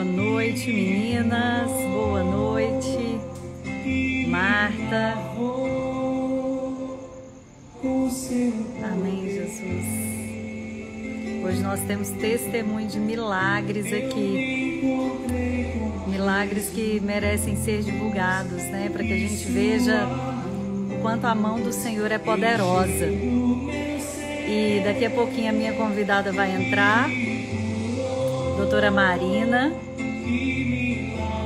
Boa noite, meninas. Boa noite, Marta. Amém, Jesus. Hoje nós temos testemunho de milagres aqui. Milagres que merecem ser divulgados, né? Para que a gente veja o quanto a mão do Senhor é poderosa. E daqui a pouquinho a minha convidada vai entrar, doutora Marina.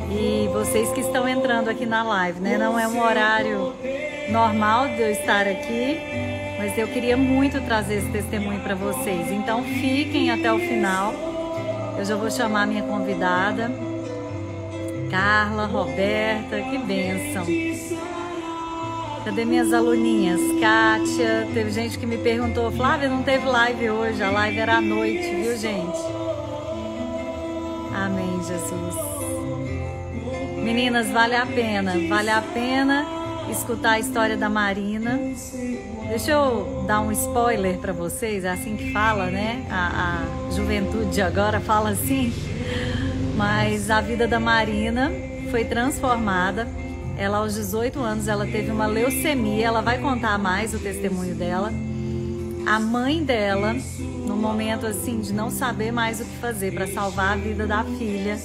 E vocês que estão entrando aqui na live, né? Não é um horário normal de eu estar aqui, mas eu queria muito trazer esse testemunho para vocês. Então fiquem até o final. Eu já vou chamar a minha convidada, Carla, Roberta, que bênção. Cadê minhas aluninhas? Kátia, teve gente que me perguntou, Flávia, não teve live hoje, a live era à noite, viu, gente? Amém, Jesus. Meninas, vale a pena escutar a história da Marina. Deixa eu dar um spoiler para vocês, é assim que fala, né? A juventude agora fala assim. Mas a vida da Marina foi transformada. Ela, aos 18 anos, ela teve uma leucemia. Ela vai contar mais o testemunho dela. A mãe dela, no momento assim de não saber mais o que fazer para salvar a vida da filha,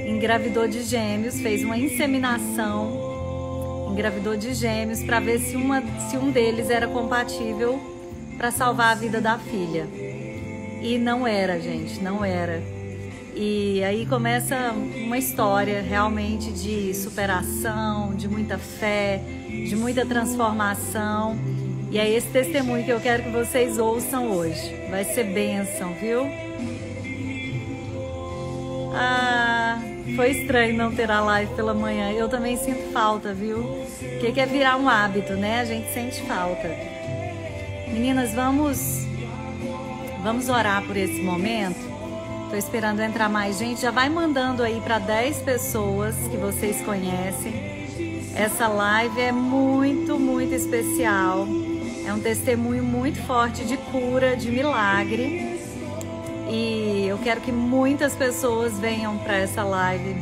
engravidou de gêmeos, fez uma inseminação, engravidou de gêmeos para ver se um deles era compatível para salvar a vida da filha. E não era, gente, não era. E aí começa uma história realmente de superação, de muita fé, de muita transformação. E é esse testemunho que eu quero que vocês ouçam hoje. Vai ser bênção, viu? Ah, foi estranho não ter a live pela manhã. Eu também sinto falta, viu? Porque quer virar um hábito, né? A gente sente falta. Meninas, vamos orar por esse momento. Tô esperando entrar mais gente. Já vai mandando aí para 10 pessoas que vocês conhecem. Essa live é muito, muito especial. É um testemunho muito forte de cura, de milagre. E eu quero que muitas pessoas venham para essa live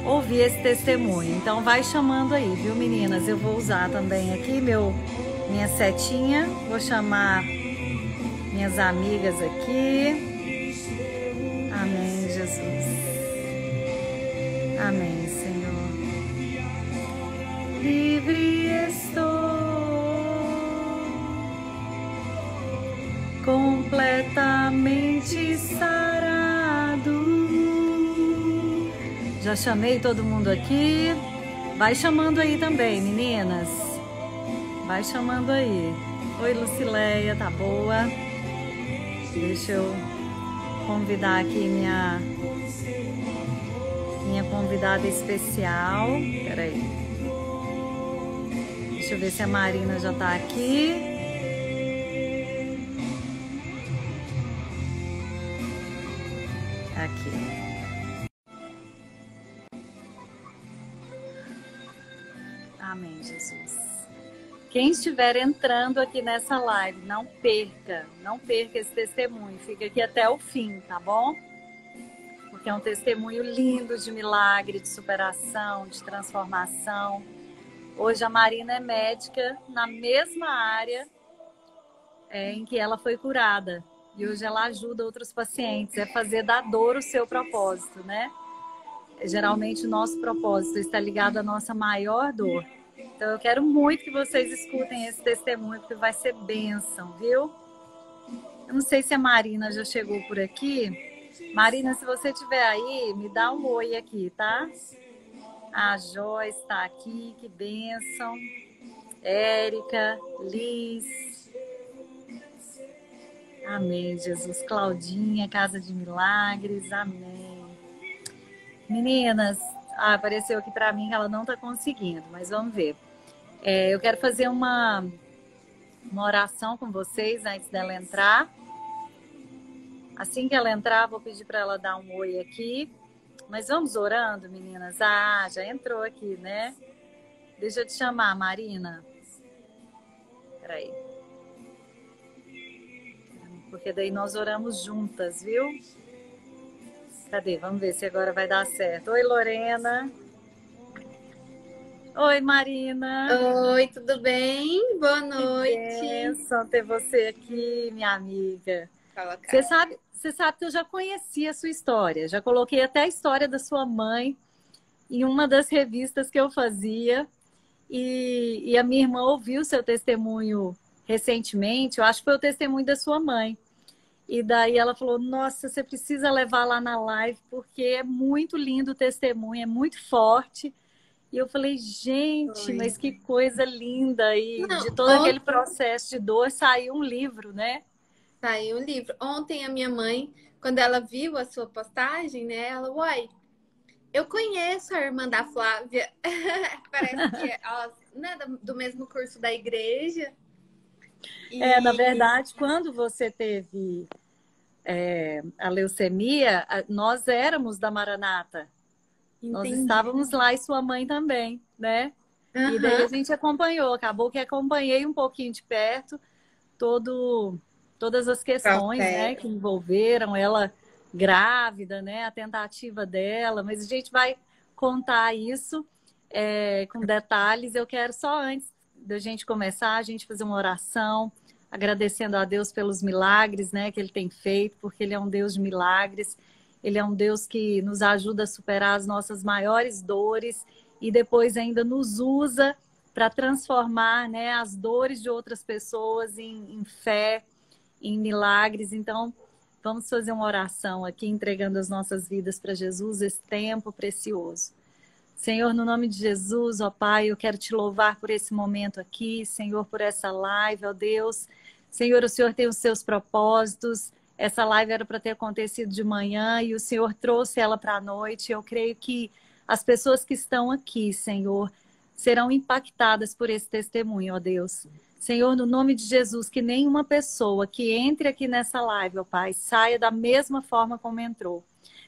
ouvir esse testemunho. Então vai chamando aí, viu, meninas? Eu vou usar também aqui minha setinha. Vou chamar minhas amigas aqui. Amém, Jesus. Amém, Senhor. Livre estou, completamente sarado. Já chamei todo mundo aqui. Vai chamando aí também, meninas. Vai chamando aí. Oi, Lucileia, tá boa? Deixa eu convidar aqui minha convidada especial. Peraí. Deixa eu ver se a Marina já tá aqui. Aqui. Amém, Jesus. Quem estiver entrando aqui nessa live, não perca esse testemunho. Fica aqui até o fim, tá bom? Porque é um testemunho lindo de milagre, de superação, de transformação. Hoje a Marina é médica na mesma área em que ela foi curada. E hoje ela ajuda outros pacientes. É fazer da dor o seu propósito, né? Geralmente o nosso propósito está ligado à nossa maior dor. Então eu quero muito que vocês escutem esse testemunho, porque vai ser bênção, viu? Eu não sei se a Marina já chegou por aqui. Marina, se você estiver aí, me dá um oi aqui, tá? A Joyce está aqui, que bênção. Érica, Liz. Amém, Jesus. Claudinha, Casa de Milagres, amém. Meninas, apareceu aqui para mim que ela não está conseguindo, mas vamos ver. Eu quero fazer uma oração com vocês antes dela entrar. Assim que ela entrar, vou pedir para ela dar um oi aqui. Mas vamos orando, meninas? Ah, já entrou aqui, né? Deixa eu te chamar, Marina. Peraí. Porque daí nós oramos juntas, viu? Cadê? Vamos ver se agora vai dar certo. Oi, Lorena. Oi, Marina. Oi, tudo bem? Boa Que noite. bênção ter você aqui, minha amiga. Colocar. Você sabe que eu já conheci a sua história. Já coloquei até a história da sua mãe em uma das revistas que eu fazia. E a minha irmã ouviu seu testemunho recentemente. Eu acho que foi o testemunho da sua mãe. E daí ela falou: Nossa, você precisa levar lá na live, porque é muito lindo o testemunho, é muito forte. E eu falei: Gente, Oi. mas que coisa linda! E de Não, todo aquele processo de dor saiu um livro, né? saiu um livro. Ontem a minha mãe, quando ela viu a sua postagem, né? Ela, uai, eu conheço a irmã da Flávia. Parece que é né, do mesmo curso da igreja. Na E verdade, quando você teve a leucemia, nós éramos da Maranata. Nós entendi. estávamos lá e sua mãe também, né? E daí a Aham, gente acompanhou, acabou que acompanhei um pouquinho de perto todas as questões, né, que processo. envolveram ela grávida, né, a tentativa dela, mas a gente vai contar isso com detalhes. Eu quero só antes da gente começar, a gente fazer uma oração, agradecendo a Deus pelos milagres, né, que Ele tem feito, porque Ele é um Deus de milagres. Ele é um Deus que nos ajuda a superar as nossas maiores dores e depois ainda nos usa para transformar, né, as dores de outras pessoas em fé, em milagres. Então, vamos fazer uma oração aqui, entregando as nossas vidas para Jesus, esse tempo precioso. Senhor, no nome de Jesus, ó Pai, eu quero te louvar por esse momento aqui, Senhor, por essa live, ó Deus. Senhor, o Senhor tem os seus propósitos. Essa live era para ter acontecido de manhã e o Senhor trouxe ela para a noite. Eu creio que as pessoas que estão aqui, Senhor, serão impactadas por esse testemunho, ó Deus. Senhor, no nome de Jesus, que nenhuma pessoa que entre aqui nessa live, ó Pai, saia da mesma forma como entrou.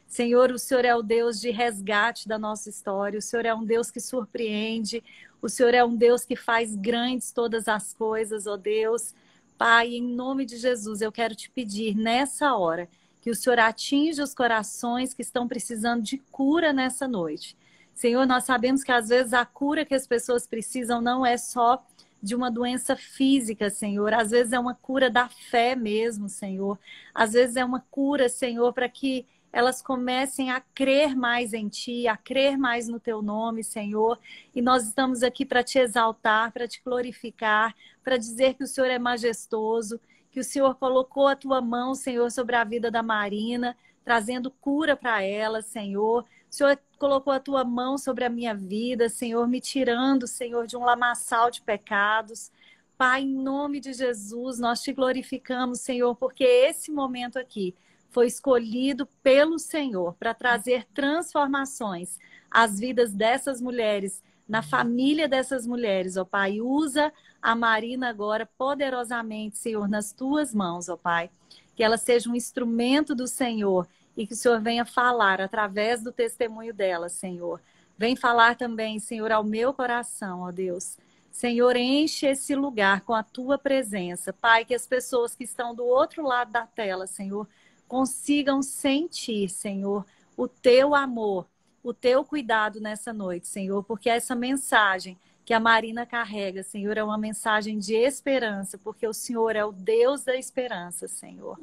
Senhor, o Senhor é o Deus de resgate da nossa história, o Senhor é um Deus que surpreende, o Senhor é um Deus que faz grandes todas as coisas, ó Deus. Pai, em nome de Jesus, eu quero te pedir nessa hora que o Senhor atinja os corações que estão precisando de cura nessa noite. Senhor, nós sabemos que às vezes a cura que as pessoas precisam não é só de uma doença física, Senhor. Às vezes é uma cura da fé mesmo, Senhor. Às vezes é uma cura, Senhor, para que elas comecem a crer mais em Ti, a crer mais no Teu nome, Senhor. E nós estamos aqui para Te exaltar, para Te glorificar, para dizer que o Senhor é majestoso, que o Senhor colocou a Tua mão, Senhor, sobre a vida da Marina, trazendo cura para ela, Senhor. O Senhor colocou a Tua mão sobre a minha vida, Senhor, me tirando, Senhor, de um lamaçal de pecados. Pai, em nome de Jesus, nós Te glorificamos, Senhor, porque esse momento aqui foi escolhido pelo Senhor para trazer transformações às vidas dessas mulheres, na família dessas mulheres, ó Pai. Usa a Marina agora poderosamente, Senhor, nas tuas mãos, ó Pai. Que ela seja um instrumento do Senhor e que o Senhor venha falar através do testemunho dela, Senhor. Vem falar também, Senhor, ao meu coração, ó Deus. Senhor, enche esse lugar com a tua presença. Pai, que as pessoas que estão do outro lado da tela, Senhor, consigam sentir, Senhor, o teu amor, o teu cuidado nessa noite, Senhor, porque essa mensagem que a Marina carrega, Senhor, é uma mensagem de esperança, porque o Senhor é o Deus da esperança, Senhor.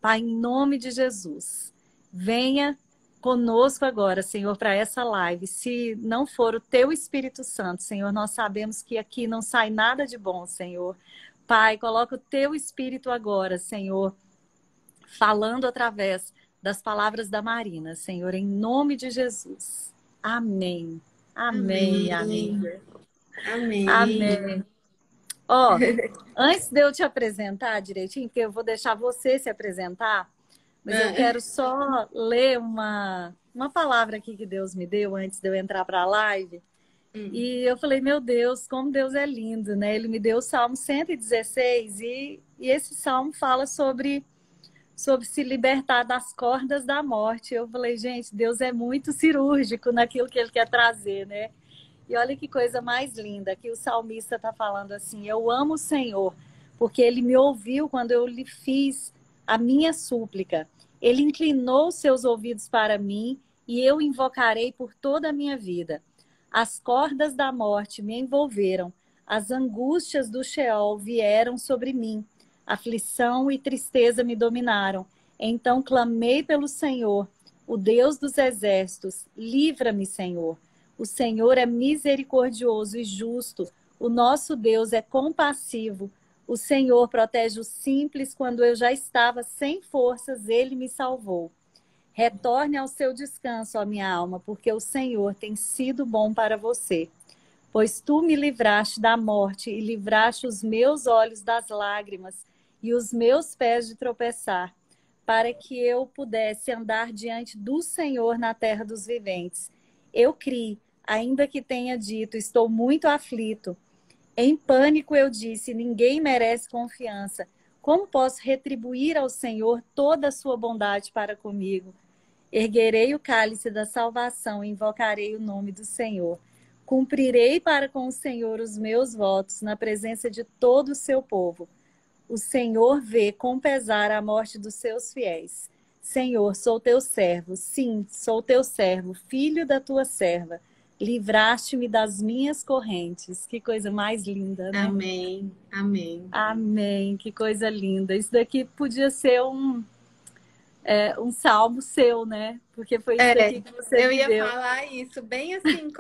Pai, em nome de Jesus, venha conosco agora, Senhor, para essa live. Se não for o teu Espírito Santo, Senhor, nós sabemos que aqui não sai nada de bom, Senhor. Pai, coloca o teu Espírito agora, Senhor, falando através das palavras da Marina, Senhor, em nome de Jesus. Amém. Amém, minha Amém. amiga. Amém. Amém. Ó, antes de eu te apresentar direitinho, porque eu vou deixar você se apresentar, mas eu Ah, quero só ler uma palavra aqui que Deus me deu antes de eu entrar para a live. hum. E eu falei, meu Deus, como Deus é lindo, né? Ele me deu o Salmo 116 e esse salmo fala sobre se libertar das cordas da morte. Eu falei, gente, Deus é muito cirúrgico naquilo que Ele quer trazer, né? E olha que coisa mais linda, que o salmista está falando assim, eu amo o Senhor, porque Ele me ouviu quando eu lhe fiz a minha súplica. Ele inclinou seus ouvidos para mim e eu invocarei por toda a minha vida. As cordas da morte me envolveram, as angústias do Sheol vieram sobre mim, aflição e tristeza me dominaram. Então clamei pelo Senhor, o Deus dos exércitos, livra-me, Senhor. O Senhor é misericordioso e justo, o nosso Deus é compassivo. O Senhor protege os simples quando eu já estava sem forças, ele me salvou. Retorne ao seu descanso, ó minha alma, porque o Senhor tem sido bom para você. Pois tu me livraste da morte e livraste os meus olhos das lágrimas e os meus pés de tropeçar, para que eu pudesse andar diante do Senhor na terra dos viventes. Eu criei, ainda que tenha dito, estou muito aflito. Em pânico eu disse, ninguém merece confiança. Como posso retribuir ao Senhor toda a sua bondade para comigo? Erguerei o cálice da salvação e invocarei o nome do Senhor. Cumprirei para com o Senhor os meus votos na presença de todo o seu povo. O Senhor vê com pesar a morte dos seus fiéis. Senhor, sou teu servo, sim, sou teu servo, filho da tua serva. Livraste-me das minhas correntes. Que coisa mais linda, né? Amém, amém. Amém, que coisa linda. Isso daqui podia ser um salmo seu, né? Porque foi isso daqui que você eu viveu. ia falar isso, bem assim,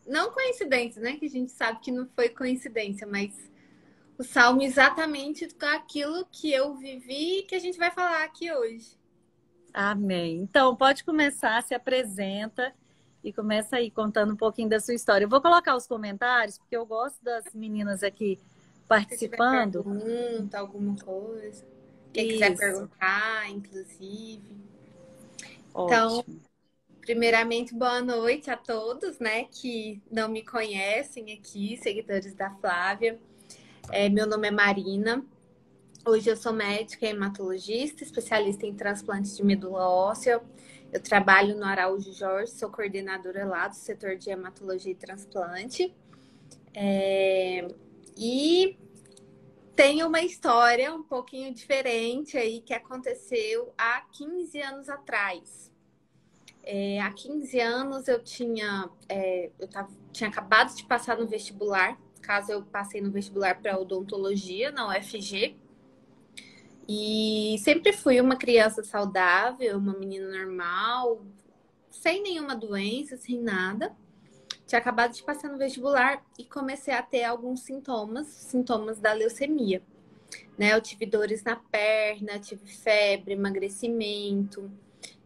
não coincidência, né? Que a gente sabe que não foi coincidência, mas o salmo exatamente com aquilo que eu vivi e que a gente vai falar aqui hoje. Amém. Então, pode começar, se apresenta e começa aí contando um pouquinho da sua história. Eu vou colocar os comentários, porque eu gosto das meninas aqui participando. Se tiver pergunta, alguma coisa. Quem quiser Isso. perguntar, inclusive. Ótimo. Então, primeiramente, boa noite a todos, né, que não me conhecem aqui, seguidores da Flávia. Meu nome é Marina. Hoje eu sou médica e hematologista, especialista em transplante de medula óssea. Eu trabalho no Araújo Jorge, sou coordenadora lá do setor de hematologia e transplante. E tenho uma história um pouquinho diferente aí que aconteceu há 15 anos atrás. Há 15 anos eu tinha acabado de passar no vestibular. Caso eu passei no vestibular para odontologia na UFG. E sempre fui uma criança saudável, uma menina normal, sem nenhuma doença, sem nada. Tinha acabado de passar no vestibular e comecei a ter alguns sintomas da leucemia. Né? Eu tive dores na perna, tive febre, emagrecimento.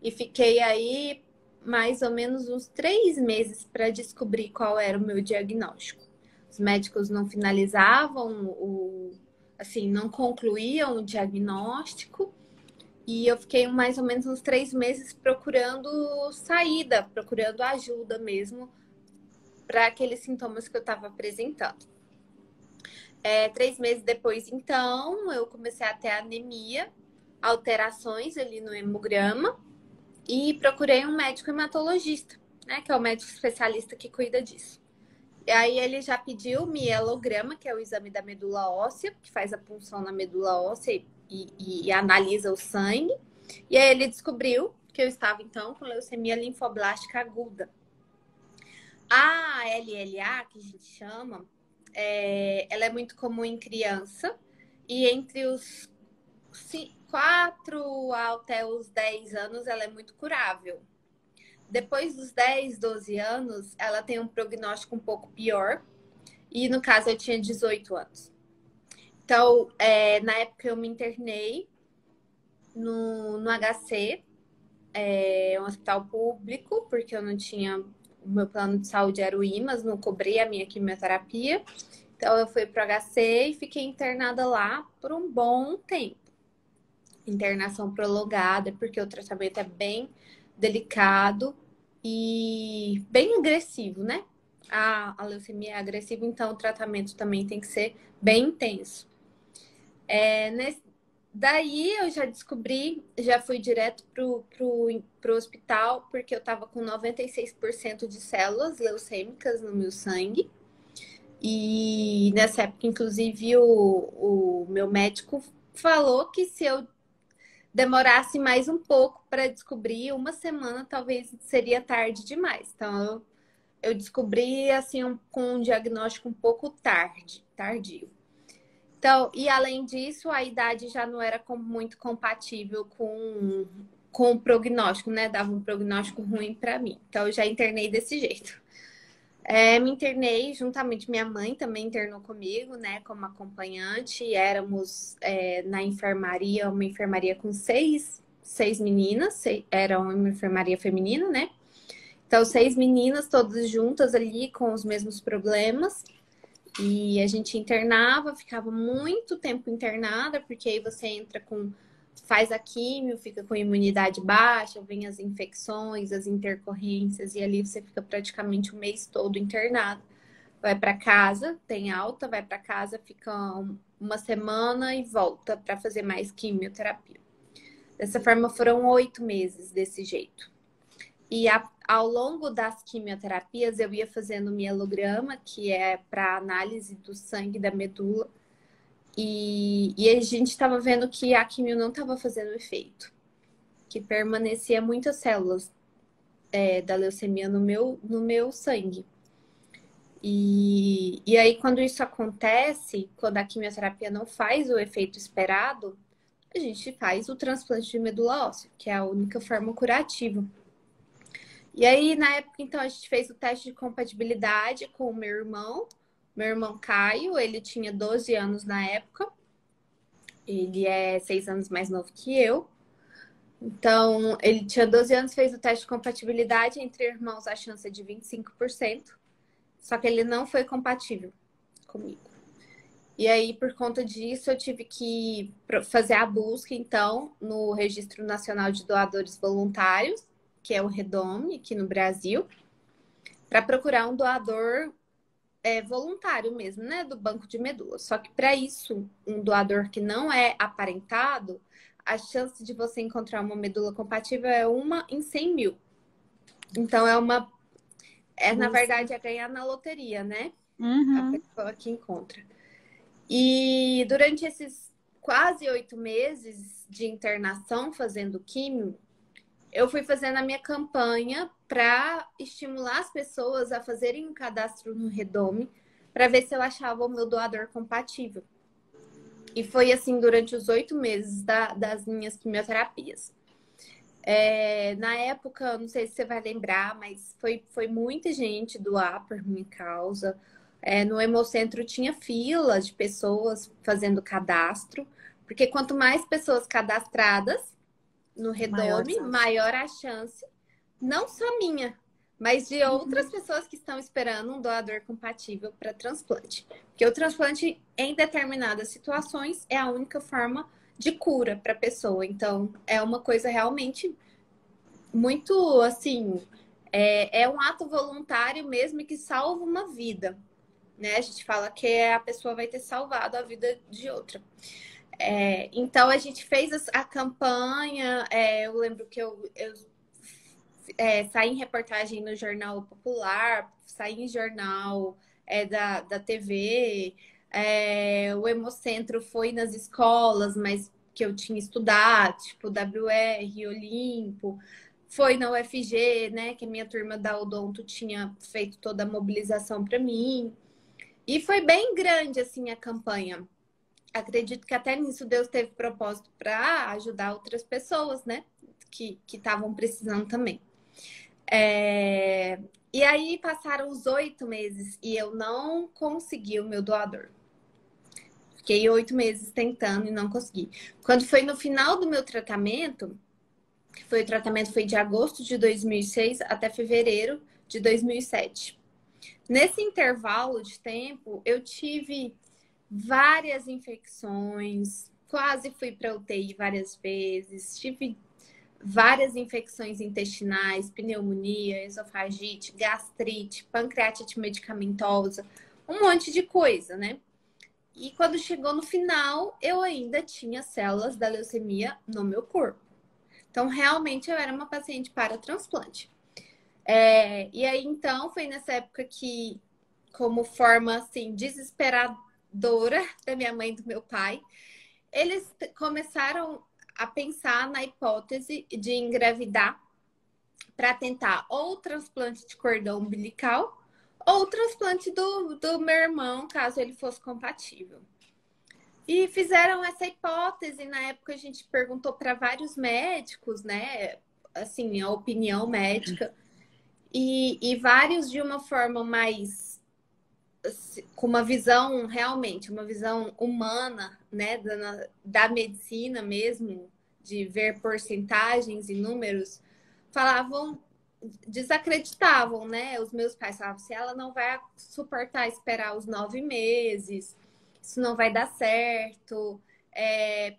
E fiquei aí mais ou menos uns 3 meses para descobrir qual era o meu diagnóstico. Os médicos não finalizavam assim, não concluíam o diagnóstico. E eu fiquei mais ou menos uns 3 meses procurando saída, procurando ajuda mesmo para aqueles sintomas que eu estava apresentando. 3 meses depois, então, eu comecei a ter anemia, alterações ali no hemograma e procurei um médico hematologista, né, que é o médico especialista que cuida disso. E aí ele já pediu o mielograma, que é o exame da medula óssea, que faz a punção na medula óssea e analisa o sangue. E aí ele descobriu que eu estava, então, com leucemia linfoblástica aguda. A LLA, que a gente chama, ela é muito comum em criança. E entre os 4 até os 10 anos, ela é muito curável. Depois dos 10, 12 anos, ela tem um prognóstico um pouco pior. E no caso, eu tinha 18 anos. Então, na época eu me internei no HC, um hospital público, porque eu não tinha... O meu plano de saúde era o IMAS, não cobri a minha quimioterapia. Então, eu fui para o HC e fiquei internada lá por um bom tempo. Internação prolongada, porque o tratamento é bem delicado e bem agressivo, né? A leucemia é agressiva, então o tratamento também tem que ser bem intenso. Daí eu já descobri, já fui direto pro hospital, porque eu estava com 96% de células leucêmicas no meu sangue. E nessa época, inclusive, o meu médico falou que se eu demorasse mais um pouco para descobrir, uma semana talvez seria tarde demais. Então, eu descobri assim com um diagnóstico um pouco tardio. Então, e além disso, a idade já não era muito compatível com o prognóstico, né? Dava um prognóstico ruim para mim. Então, eu já internei desse jeito. Me internei juntamente, minha mãe também internou comigo, né? Como acompanhante. Éramos na enfermaria, uma enfermaria com seis meninas. Era uma enfermaria feminina, né? Então, 6 meninas, todas juntas ali com os mesmos problemas. E a gente internava, ficava muito tempo internada, porque aí você faz a químio, fica com imunidade baixa, vem as infecções, as intercorrências, e ali você fica praticamente o mês todo internado. Vai para casa, tem alta, vai para casa, fica uma semana e volta para fazer mais quimioterapia. Dessa forma, foram 8 meses desse jeito. E ao longo das quimioterapias, eu ia fazendo mielograma, que é para análise do sangue da medula. E a gente estava vendo que a quimio não estava fazendo efeito. Que permanecia muitas células da leucemia no meu sangue. E aí, quando isso acontece, quando a quimioterapia não faz o efeito esperado, a gente faz o transplante de medula óssea, que é a única forma curativa. E aí, na época, então, a gente fez o teste de compatibilidade com o meu irmão Caio, ele tinha 12 anos na época, ele é 6 anos mais novo que eu. Então, ele tinha 12 anos, fez o teste de compatibilidade, entre irmãos a chance é de 25%, só que ele não foi compatível comigo. E aí, por conta disso, eu tive que fazer a busca, então, no Registro Nacional de Doadores Voluntários, que é o REDOME, aqui no Brasil, para procurar um doador voluntário mesmo, né, do banco de medula. Só que para isso, um doador que não é aparentado, a chance de você encontrar uma medula compatível é 1 em 100 mil. Então, na verdade, é ganhar na loteria, né? A pessoa que encontra. E durante esses quase 8 meses de internação fazendo químio, eu fui fazendo a minha campanha para estimular as pessoas a fazerem um cadastro no Redome para ver se eu achava o meu doador compatível. E foi assim durante os 8 meses das minhas quimioterapias. Na época, não sei se você vai lembrar, mas foi muita gente doar por minha causa. No Hemocentro tinha fila de pessoas fazendo cadastro, porque quanto mais pessoas cadastradas no Redome, maior a chance, não só minha, mas de outras pessoas que estão esperando um doador compatível para transplante. Porque o transplante, em determinadas situações, é a única forma de cura para a pessoa. Então, é uma coisa realmente muito, assim, é um ato voluntário mesmo que salva uma vida, né? A gente fala que a pessoa vai ter salvado a vida de outra. Então, a gente fez a campanha. Eu lembro que eu saí em reportagem no Jornal Popular, saí em jornal da TV. O Hemocentro foi nas escolas, mas que eu tinha estudado, tipo WR, Olimpo. Foi na UFG, né? Que a minha turma da Odonto tinha feito toda a mobilização para mim. E foi bem grande, assim, a campanha. Acredito que até nisso Deus teve propósito para ajudar outras pessoas, né? Que estavam precisando também. E aí passaram os 8 meses e eu não consegui o meu doador. Fiquei 8 meses tentando e não consegui. Quando foi no final do meu tratamento, o tratamento foi de agosto de 2006 até fevereiro de 2007. Nesse intervalo de tempo, eu tive várias infecções, quase fui para UTI várias vezes, tive várias infecções intestinais, pneumonia, esofagite, gastrite, pancreatite medicamentosa, um monte de coisa, né? E quando chegou no final, eu ainda tinha células da leucemia no meu corpo. Então, realmente, eu era uma paciente para transplante. E aí, então, foi nessa época que, como forma, assim, desesperadora da minha mãe e do meu pai, eles começaram a pensar na hipótese de engravidar para tentar ou transplante de cordão umbilical ou transplante do meu irmão, caso ele fosse compatível. E fizeram essa hipótese. Na época a gente perguntou para vários médicos, né? Assim, a opinião médica. E vários de uma forma mais com uma visão realmente, uma visão humana, né, da medicina mesmo, de ver porcentagens e números, falavam, desacreditavam, né? Os meus pais falavam, se ela não vai suportar esperar os 9 meses, isso não vai dar certo,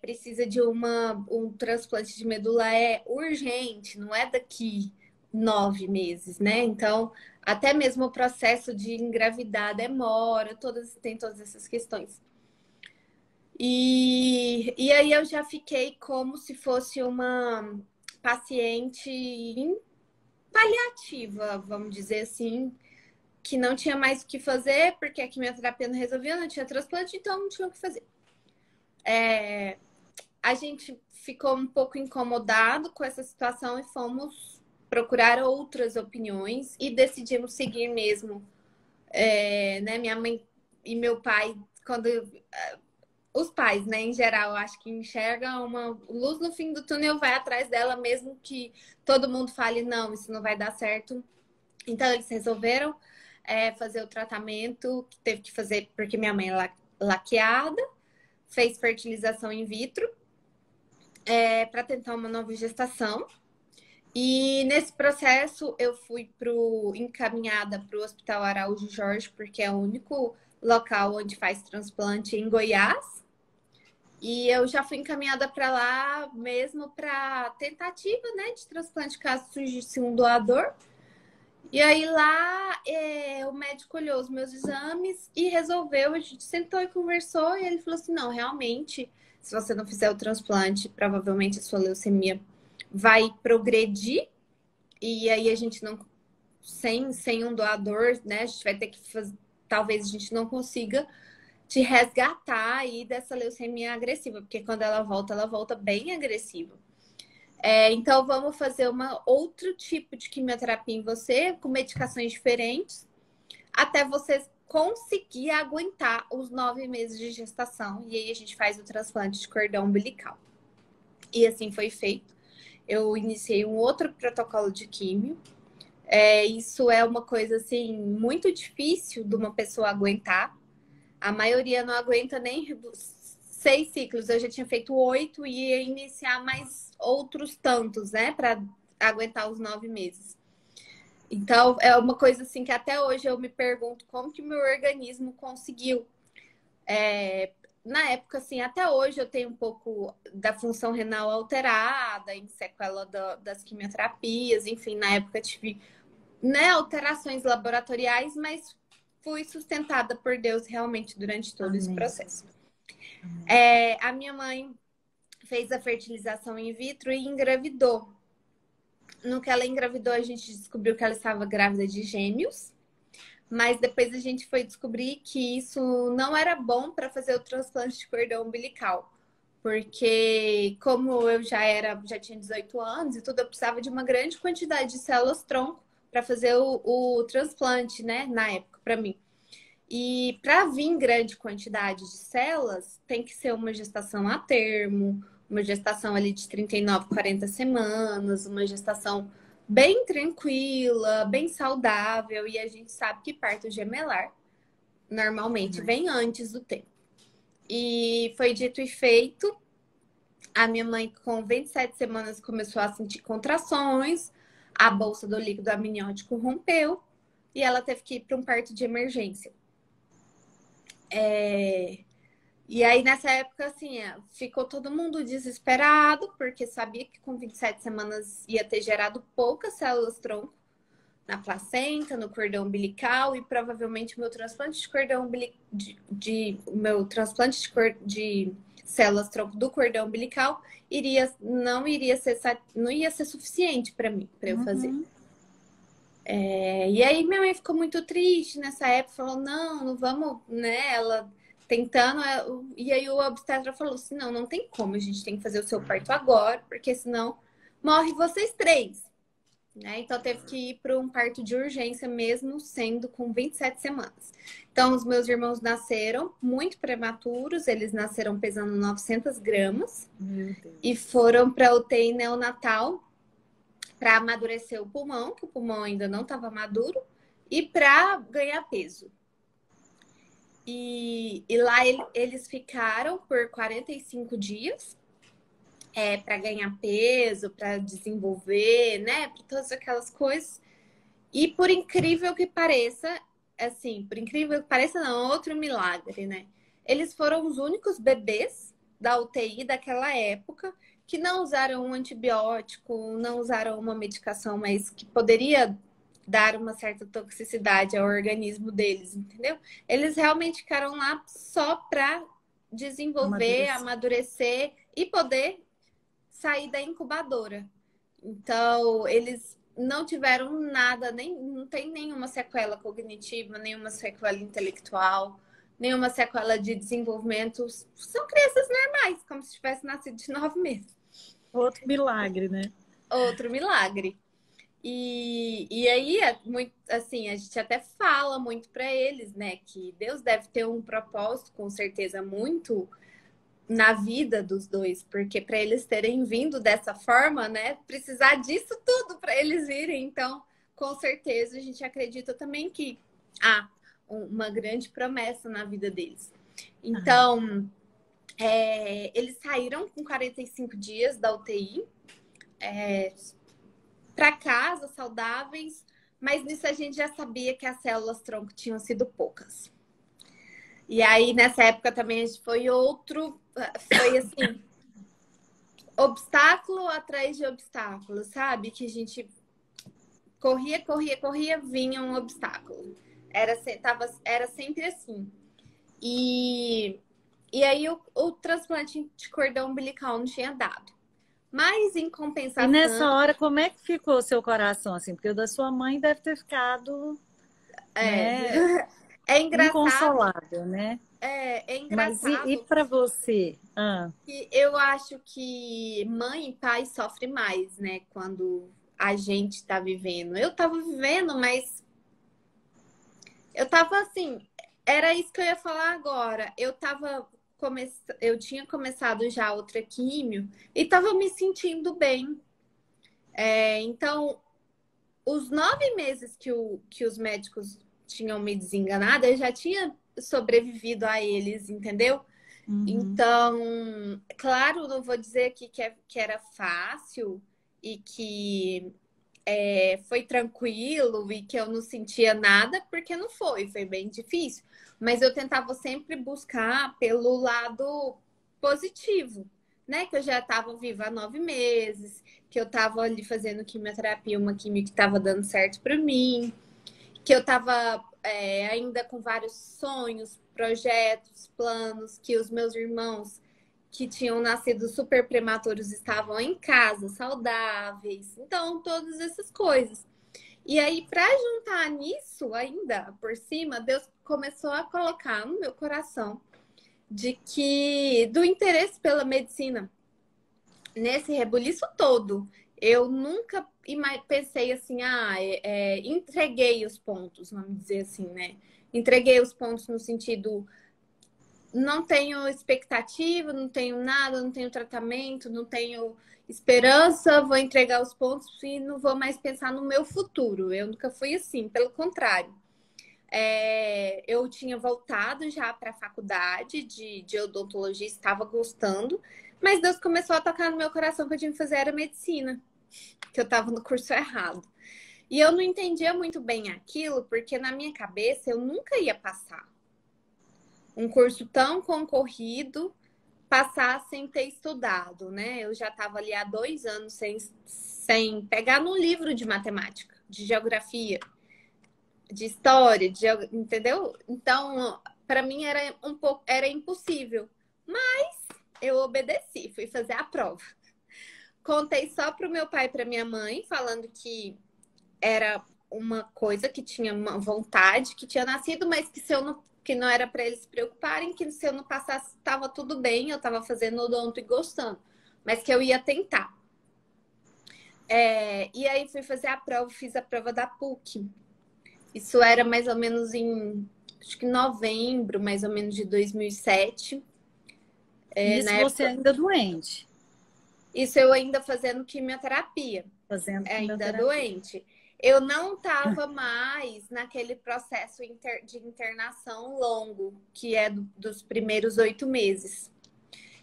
precisa de um transplante de medula urgente, não é daqui 9 meses, né? Então, até mesmo o processo de engravidar demora, tem todas essas questões. E aí eu já fiquei como se fosse uma paciente paliativa, vamos dizer assim, que não tinha mais o que fazer, porque a quimioterapia não resolvia, não tinha transplante, então não tinha o que fazer. A gente ficou um pouco incomodado com essa situação e fomos procurar outras opiniões e decidimos seguir mesmo. Né? Minha mãe e meu pai, quando os pais, né, em geral, acho que enxergam uma luz no fim do túnel, vai atrás dela, mesmo que todo mundo fale, não, isso não vai dar certo. Então, eles resolveram fazer o tratamento que teve que fazer, porque minha mãe é laqueada, fez fertilização in vitro para tentar uma nova gestação. E nesse processo eu fui encaminhada para o Hospital Araújo Jorge, porque é o único local onde faz transplante em Goiás. E eu já fui encaminhada para lá mesmo para tentativa, né, de transplante caso surgisse um doador. E aí lá o médico olhou os meus exames e resolveu, a gente sentou e conversou e ele falou assim, não, realmente, se você não fizer o transplante, provavelmente a sua leucemia vai progredir e aí a gente não, sem um doador, né, a gente vai ter que fazer, talvez a gente não consiga te resgatar aí dessa leucemia agressiva, porque quando ela volta bem agressiva. Então, vamos fazer outro tipo de quimioterapia em você, com medicações diferentes, até você conseguir aguentar os 9 meses de gestação. E aí a gente faz o transplante de cordão umbilical. E assim foi feito. Eu iniciei um outro protocolo de químio. Isso é uma coisa, assim, muito difícil de uma pessoa aguentar. A maioria não aguenta nem 6 ciclos. Eu já tinha feito 8 e ia iniciar mais outros tantos, né? Para aguentar os 9 meses. Então, é uma coisa assim que até hoje eu me pergunto como que meu organismo conseguiu. Na época, assim, até hoje eu tenho um pouco da função renal alterada, em sequela das quimioterapias. Enfim, na época tive, né, alterações laboratoriais, mas fui sustentada por Deus realmente durante todo esse processo. A minha mãe fez a fertilização in vitro e engravidou. No que ela engravidou, a gente descobriu que ela estava grávida de gêmeos, mas depois a gente foi descobrir que isso não era bom para fazer o transplante de cordão umbilical, porque como eu já tinha 18 anos e tudo, eu precisava de uma grande quantidade de células-tronco para fazer o transplante, né, na época, para mim. E para vir grande quantidade de células, tem que ser uma gestação a termo, uma gestação ali de 39, 40 semanas, uma gestação bem tranquila, bem saudável. E a gente sabe que parto gemelar normalmente vem antes do tempo. E foi dito e feito. A minha mãe, com 27 semanas, começou a sentir contrações, a bolsa do líquido amniótico rompeu e ela teve que ir para um parto de emergência. E aí, nessa época, assim, ficou todo mundo desesperado, porque sabia que com 27 semanas ia ter gerado poucas células-tronco na placenta, no cordão umbilical, e provavelmente o meu transplante de cordão de células-tronco do cordão umbilical não ia ser suficiente para mim, para eu fazer. E aí minha mãe ficou muito triste nessa época, falou, não vamos, né? Ela tentando. E aí o obstetra falou assim: não, não tem como, a gente tem que fazer o seu parto agora, porque senão morre vocês três. Né? Então teve que ir para um parto de urgência, mesmo sendo com 27 semanas. Então, os meus irmãos nasceram muito prematuros, eles nasceram pesando 900 gramas e foram para UTI neonatal para amadurecer o pulmão, que o pulmão ainda não estava maduro, e para ganhar peso. E lá eles ficaram por 45 dias para ganhar peso, para desenvolver, né? Para todas aquelas coisas. E por incrível que pareça, assim, por incrível que pareça, não, outro milagre, né? Eles foram os únicos bebês da UTI daquela época que não usaram um antibiótico, não usaram uma medicação, mas que poderia dar uma certa toxicidade ao organismo deles, entendeu? Eles realmente ficaram lá só para desenvolver, amadurecer e poder sair da incubadora. Então, eles não tiveram nada, não tem nenhuma sequela cognitiva, nenhuma sequela intelectual, nenhuma sequela de desenvolvimento. São crianças normais, como se tivesse nascido de 9 meses. Outro milagre, né? Outro milagre. E aí, muito, assim, a gente até fala muito para eles, né? Que Deus deve ter um propósito, com certeza, muito na vida dos dois, porque para eles terem vindo dessa forma, né, precisar disso tudo para eles virem. Então, com certeza, a gente acredita também que há uma grande promessa na vida deles. Então, eles saíram com 45 dias da UTI para casa, saudáveis, mas nisso a gente já sabia que as células-tronco tinham sido poucas. E aí, nessa época também, a gente foi assim, obstáculo atrás de obstáculo, sabe? Que a gente corria, vinha um obstáculo. Era sempre assim. E aí o transplante de cordão umbilical não tinha dado. Mas em compensação... E nessa hora, como é que ficou o seu coração, assim? Porque o da sua mãe deve ter ficado, né, é engraçado. Inconsolável, né? É Mas engraçado. e para você? Que eu acho que mãe e pai sofrem mais, né? Quando a gente tá vivendo. Eu tava vivendo, mas eu tava assim. Era isso que eu ia falar agora. Eu tinha começado já outra químio e tava me sentindo bem. Então, os 9 meses que os médicos tinham me desenganado, eu já tinha sobrevivido a eles, entendeu? Então, claro, não vou dizer aqui que era fácil e que foi tranquilo e que eu não sentia nada, porque não foi bem difícil. Mas eu tentava sempre buscar pelo lado positivo, né? Que eu já estava viva há 9 meses, que eu estava ali fazendo quimioterapia, uma quimio que estava dando certo para mim, que eu estava ainda com vários sonhos, projetos, planos, que os meus irmãos que tinham nascido super prematuros estavam em casa, saudáveis. Então, todas essas coisas. E aí, para juntar nisso ainda por cima, Deus começou a colocar no meu coração do interesse pela medicina. Nesse rebuliço todo, eu nunca pensei assim, entreguei os pontos, vamos dizer assim, né? Entreguei os pontos no sentido, não tenho expectativa, não tenho nada, não tenho tratamento, não tenho esperança, vou entregar os pontos e não vou mais pensar no meu futuro. Eu nunca fui assim, pelo contrário. Eu tinha voltado já para a faculdade de odontologia, estava gostando, mas Deus começou a tocar no meu coração que eu tinha que fazer era medicina, que eu estava no curso errado. E eu não entendia muito bem aquilo, porque na minha cabeça eu nunca ia passar. Um curso tão concorrido, passar sem ter estudado, né? Eu já estava ali há 2 anos sem pegar no livro de matemática, de geografia, de história, entendeu? Então, para mim era impossível. Mas eu obedeci, fui fazer a prova. Contei só para o meu pai e para minha mãe, falando que era uma coisa que tinha uma vontade, que tinha nascido, mas que se eu não que não era para eles se preocuparem, que se eu não passasse estava tudo bem, eu estava fazendo odonto e gostando, mas que eu ia tentar. E aí fui fazer a prova, fiz a prova da PUC. Isso era mais ou menos em, acho que novembro, mais ou menos de 2007. Isso você ainda doente? Isso eu ainda fazendo quimioterapia. Fazendo ainda quimioterapia. doente. Eu não estava mais naquele processo de internação longo, que é dos primeiros 8 meses.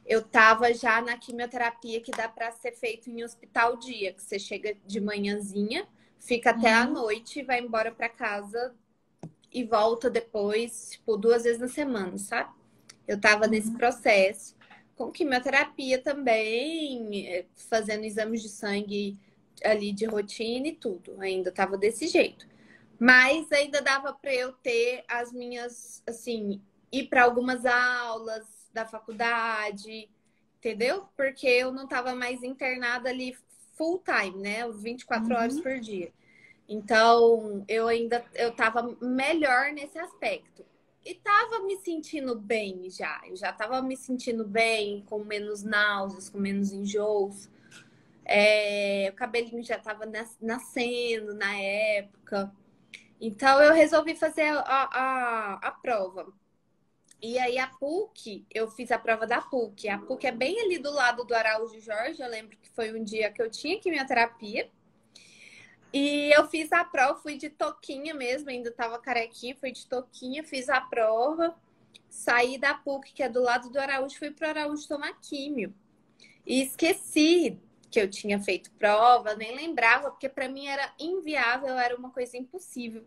Eu estava já na quimioterapia que dá para ser feito em hospital dia, que você chega de manhãzinha, fica até a noite, vai embora para casa e volta depois, tipo, 2 vezes na semana, sabe? Eu estava nesse processo, com quimioterapia também, fazendo exames de sangue ali de rotina e tudo. Ainda estava desse jeito. Mas ainda dava para eu ter as minhas, assim, ir para algumas aulas da faculdade, entendeu? Porque eu não estava mais internada ali full time, né? 24 horas por dia. Então, eu estava melhor nesse aspecto. E estava me sentindo bem já. Eu já estava me sentindo bem, com menos náuseas, com menos enjoos. O cabelinho já estava nascendo na época. Então, eu resolvi fazer a prova. E aí, a PUC, eu fiz a prova da PUC. A PUC é bem ali do lado do Araújo Jorge. Eu lembro que foi um dia que eu tinha quimioterapia. E eu fiz a prova, fui de touquinha mesmo, ainda tava carequinha, fui de touquinha, fiz a prova, saí da PUC, que é do lado do Araújo, fui pro Araújo tomar químio. E esqueci que eu tinha feito prova, nem lembrava, porque para mim era inviável, era uma coisa impossível.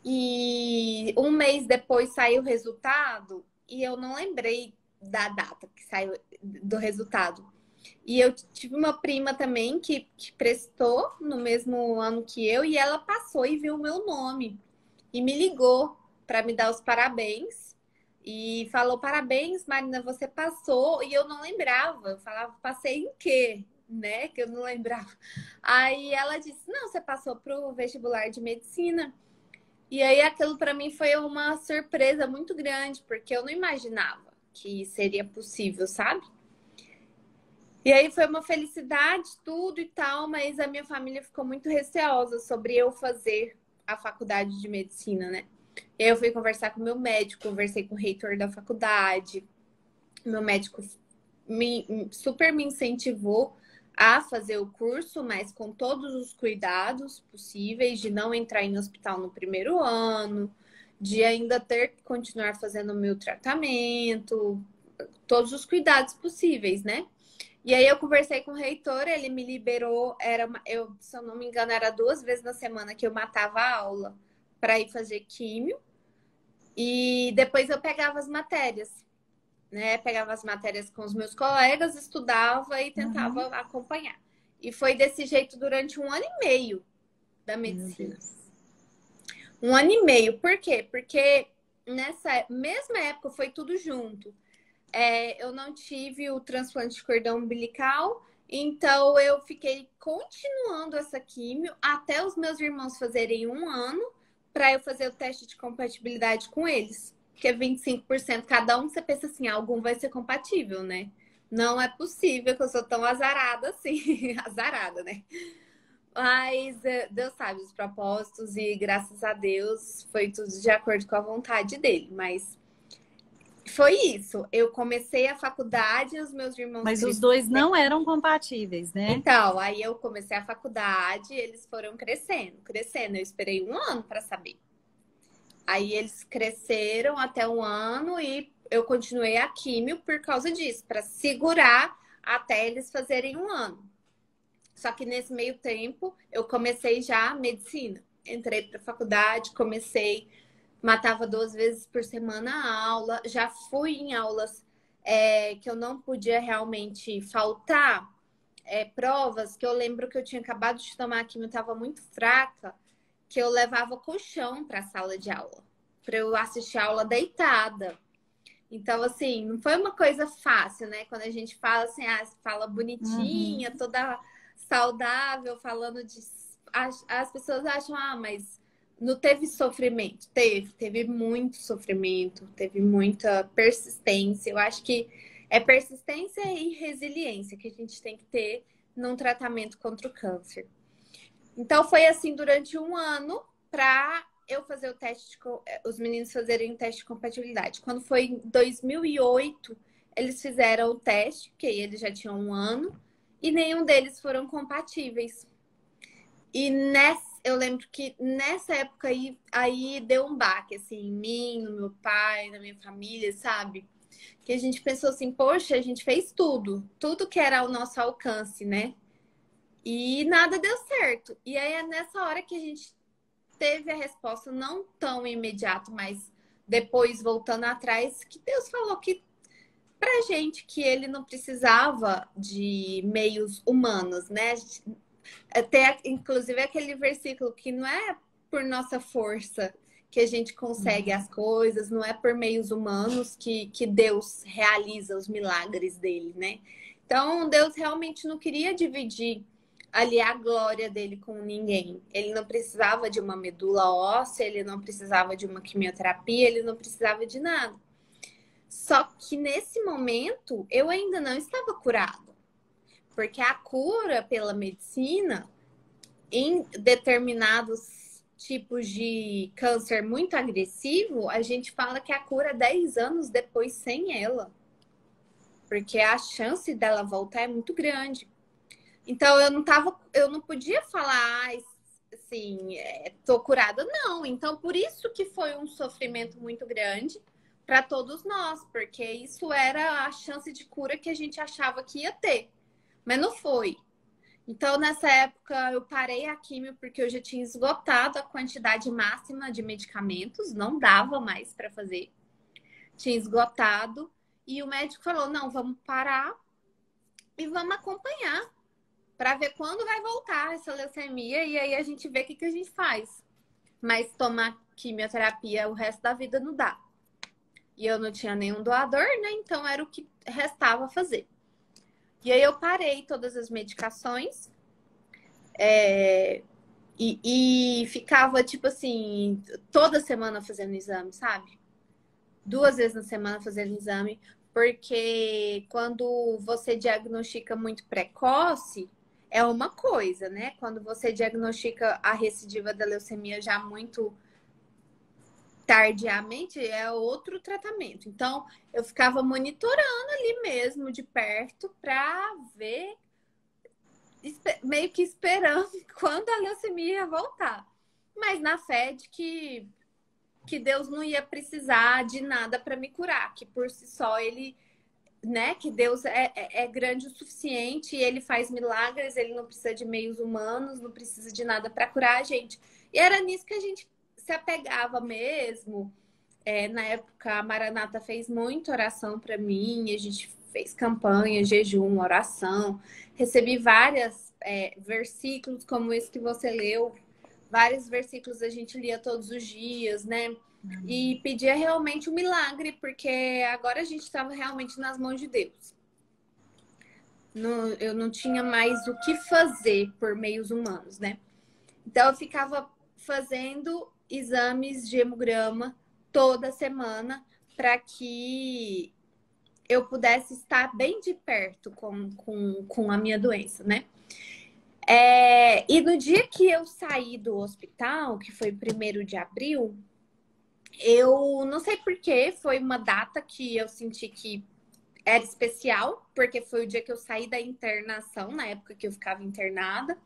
E um mês depois saiu o resultado e eu não lembrei da data que saiu do resultado. E eu tive uma prima também que prestou no mesmo ano que eu e ela passou e viu o meu nome e me ligou para me dar os parabéns e falou: parabéns, Marina, você passou. E eu não lembrava, eu falava: passei em quê? Né? Que eu não lembrava. Aí ela disse: não, você passou pro vestibular de medicina. E aí aquilo para mim foi uma surpresa muito grande, porque eu não imaginava que seria possível, sabe? E aí foi uma felicidade, tudo e tal, mas a minha família ficou muito receosa sobre eu fazer a faculdade de medicina, né? E aí eu fui conversar com o meu médico, conversei com o reitor da faculdade. Meu médico super me incentivou a fazer o curso, mas com todos os cuidados possíveis, de não entrar em hospital no primeiro ano, de ainda ter que continuar fazendo o meu tratamento, todos os cuidados possíveis, né? E aí eu conversei com o reitor, ele me liberou, se eu não me engano, era 2 vezes na semana que eu matava a aula para ir fazer químio. E depois eu pegava as matérias, né? Pegava as matérias com os meus colegas, estudava e tentava acompanhar. E foi desse jeito durante 1 ano e meio da medicina. 1 ano e meio. Por quê? Porque nessa mesma época foi tudo junto. Eu não tive o transplante de cordão umbilical, então eu fiquei continuando essa químio até os meus irmãos fazerem 1 ano para eu fazer o teste de compatibilidade com eles, que é 25% cada um. Você pensa assim, algum vai ser compatível, né? Não é possível que eu sou tão azarada assim, azarada, né? Mas Deus sabe os propósitos e graças a Deus foi tudo de acordo com a vontade dele, mas foi isso. Eu comecei a faculdade e os meus irmãos... Mas os dois não eram compatíveis, né? Então, aí eu comecei a faculdade, eles foram crescendo, crescendo. Eu esperei 1 ano para saber. Aí eles cresceram até 1 ano e eu continuei a químio por causa disso, para segurar até eles fazerem 1 ano. Só que nesse meio tempo, eu comecei já a medicina. Entrei para a faculdade, comecei... Matava 2 vezes por semana a aula. Já fui em aulas que eu não podia realmente faltar. Provas que eu lembro que eu tinha acabado de tomar quimio, estava muito fraca, que eu levava colchão para a sala de aula, para eu assistir a aula deitada. Então, assim, não foi uma coisa fácil, né? Quando a gente fala assim, fala bonitinha, toda saudável, falando de... As pessoas acham, mas Não teve sofrimento? Teve muito sofrimento, teve muita persistência. Eu acho que é persistência e resiliência que a gente tem que ter num tratamento contra o câncer. Então foi assim durante um ano para eu fazer o teste, os meninos fazerem o teste de compatibilidade. Quando foi em 2008, eles fizeram o teste, porque eles já tinham um ano, e nenhum deles foram compatíveis. E eu lembro que nessa época aí deu um baque, assim, em mim, no meu pai, na minha família, sabe? Que a gente pensou assim, poxa, a gente fez tudo que era ao nosso alcance, né? E nada deu certo. E aí é nessa hora que a gente teve a resposta, não tão imediato, mas depois, voltando atrás, que Deus falou que pra gente que ele não precisava de meios humanos, né? Até, inclusive, aquele versículo que não é por nossa força que a gente consegue as coisas, não é por meios humanos que Deus realiza os milagres dele, né? Então, Deus realmente não queria dividir ali a glória dele com ninguém. Ele não precisava de uma medula óssea, ele não precisava de uma quimioterapia, ele não precisava de nada. Só que nesse momento, eu ainda não estava curada. Porque a cura pela medicina, em determinados tipos de câncer muito agressivo, a gente fala que a cura é 10 anos depois sem ela. Porque a chance dela voltar é muito grande. Então eu não podia falar assim, tô curada, não. Então por isso que foi um sofrimento muito grande para todos nós, porque isso era a chance de cura que a gente achava que ia ter, mas não foi. Então nessa época eu parei a quimio porque eu já tinha esgotado a quantidade máxima de medicamentos, não dava mais para fazer. Tinha esgotado e o médico falou: "Não, vamos parar e vamos acompanhar para ver quando vai voltar essa leucemia e aí a gente vê o que a gente faz. Mas tomar quimioterapia o resto da vida não dá." E eu não tinha nenhum doador, né? Então era o que restava fazer. E aí eu parei todas as medicações e ficava, tipo assim, toda semana fazendo exame, sabe? 2 vezes na semana fazendo exame, porque quando você diagnostica muito precoce, é uma coisa, né? Quando você diagnostica a recidiva da leucemia já muito tardiamente, é outro tratamento. Então, eu ficava monitorando ali mesmo de perto para ver, meio que esperando quando a leucemia ia voltar. Mas na fé de que Deus não ia precisar de nada para me curar, que por si só ele, né, que Deus é grande o suficiente e ele faz milagres, ele não precisa de meios humanos, não precisa de nada para curar a gente. E era nisso que a gente se apegava mesmo. Na época, a Maranata fez muita oração para mim, a gente fez campanha, jejum, oração. Recebi vários versículos, como esse que você leu. Vários versículos a gente lia todos os dias, né? E pedia realmente um milagre, porque agora a gente estava realmente nas mãos de Deus. Eu não tinha mais o que fazer por meios humanos, né? Então eu ficava fazendo exames de hemograma toda semana para que eu pudesse estar bem de perto com a minha doença, né? E no dia que eu saí do hospital, que foi 1º de abril, eu não sei porquê, foi uma data que eu senti que era especial, porque foi o dia que eu saí da internação, na época que eu ficava internada.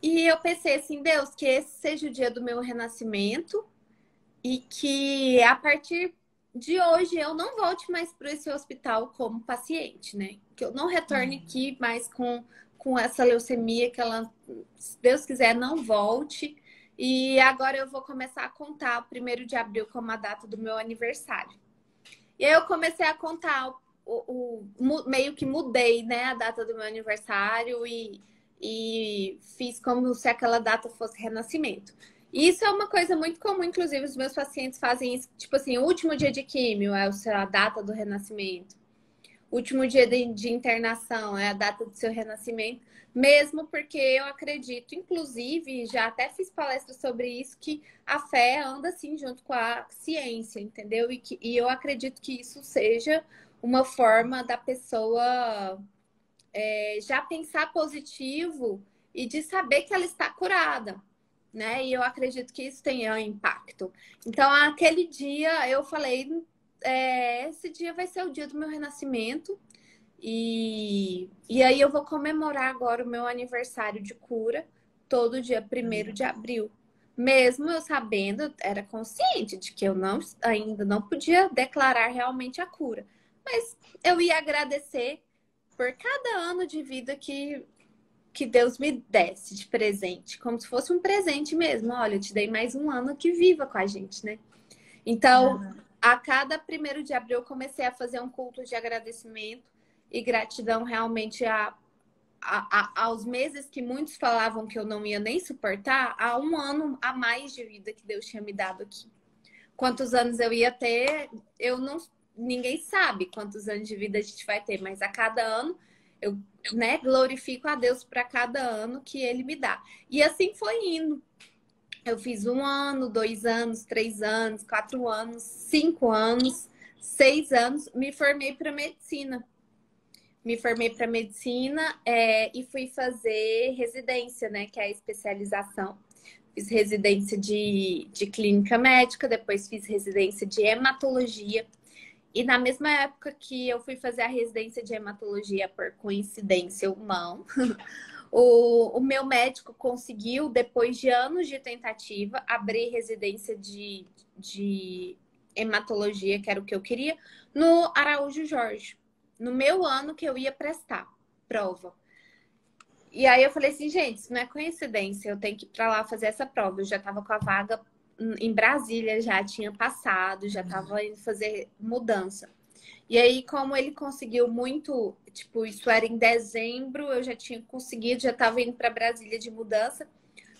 E eu pensei assim, Deus, que esse seja o dia do meu renascimento e que a partir de hoje eu não volte mais para esse hospital como paciente, né? Que eu não retorne aqui mais com essa leucemia, que ela, se Deus quiser, não volte. E agora eu vou começar a contar o 1º de abril como a data do meu aniversário. E aí eu comecei a contar, meio que mudei, né, a data do meu aniversário e fiz como se aquela data fosse renascimento. E isso é uma coisa muito comum, inclusive os meus pacientes fazem isso, tipo assim, o último dia de químio é a data do renascimento. O último dia de internação é a data do seu renascimento, Mesmo porque eu acredito, inclusive, já até fiz palestra sobre isso, que a fé anda assim junto com a ciência, entendeu? E eu acredito que isso seja uma forma da pessoa já pensar positivo e de saber que ela está curada, né? E eu acredito que isso tenha impacto. Então, aquele dia eu falei, esse dia vai ser o dia do meu renascimento. E aí eu vou comemorar agora o meu aniversário de cura, todo dia 1º de abril. Mesmo eu sabendo, era consciente de que eu ainda não podia declarar realmente a cura. Mas eu ia agradecer por cada ano de vida que Deus me desse de presente, como se fosse um presente mesmo. Olha, eu te dei mais um ano que viva com a gente, né? Então, a cada 1º de abril, eu comecei a fazer um culto de agradecimento e gratidão realmente aos meses que muitos falavam que eu não ia nem suportar, a um ano a mais de vida que Deus tinha me dado aqui. Quantos anos eu ia ter, ninguém sabe quantos anos de vida a gente vai ter, mas a cada ano eu, né, glorifico a Deus para cada ano que Ele me dá. E assim foi indo. Eu fiz 1 ano, 2 anos, 3 anos, 4 anos, 5 anos, 6 anos, me formei para medicina. E fui fazer residência, né? Que é a especialização. Fiz residência de clínica médica, depois fiz residência de hematologia. E na mesma época que eu fui fazer a residência de hematologia, por coincidência ou não, o meu médico conseguiu, depois de anos de tentativa, abrir residência de hematologia, que era o que eu queria, no Araújo Jorge, no meu ano que eu ia prestar prova. E aí eu falei assim, gente, isso não é coincidência, eu tenho que ir para lá fazer essa prova. Eu já estava com a vaga em Brasília, já tinha passado, já estava indo fazer mudança. E aí, como ele conseguiu muito, tipo, isso era em dezembro, eu já tinha conseguido, já estava indo para Brasília de mudança.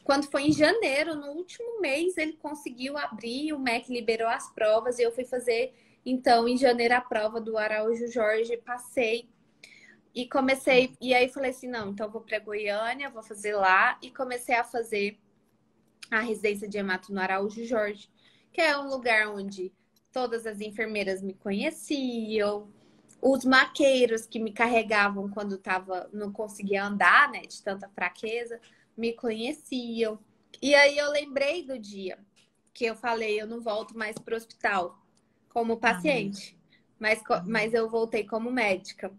Quando foi em janeiro, no último mês, ele conseguiu abrir, o MEC liberou as provas e eu fui fazer, então, em janeiro, a prova do Araújo Jorge, passei e comecei. E aí falei assim: não, então vou para Goiânia, vou fazer lá, e comecei a fazer a residência de hemato no Araújo Jorge, que é um lugar onde todas as enfermeiras me conheciam, os maqueiros que me carregavam quando não conseguia andar, né, de tanta fraqueza, me conheciam. E aí eu lembrei do dia que eu falei, eu não volto mais para o hospital como paciente, mas eu voltei como médica,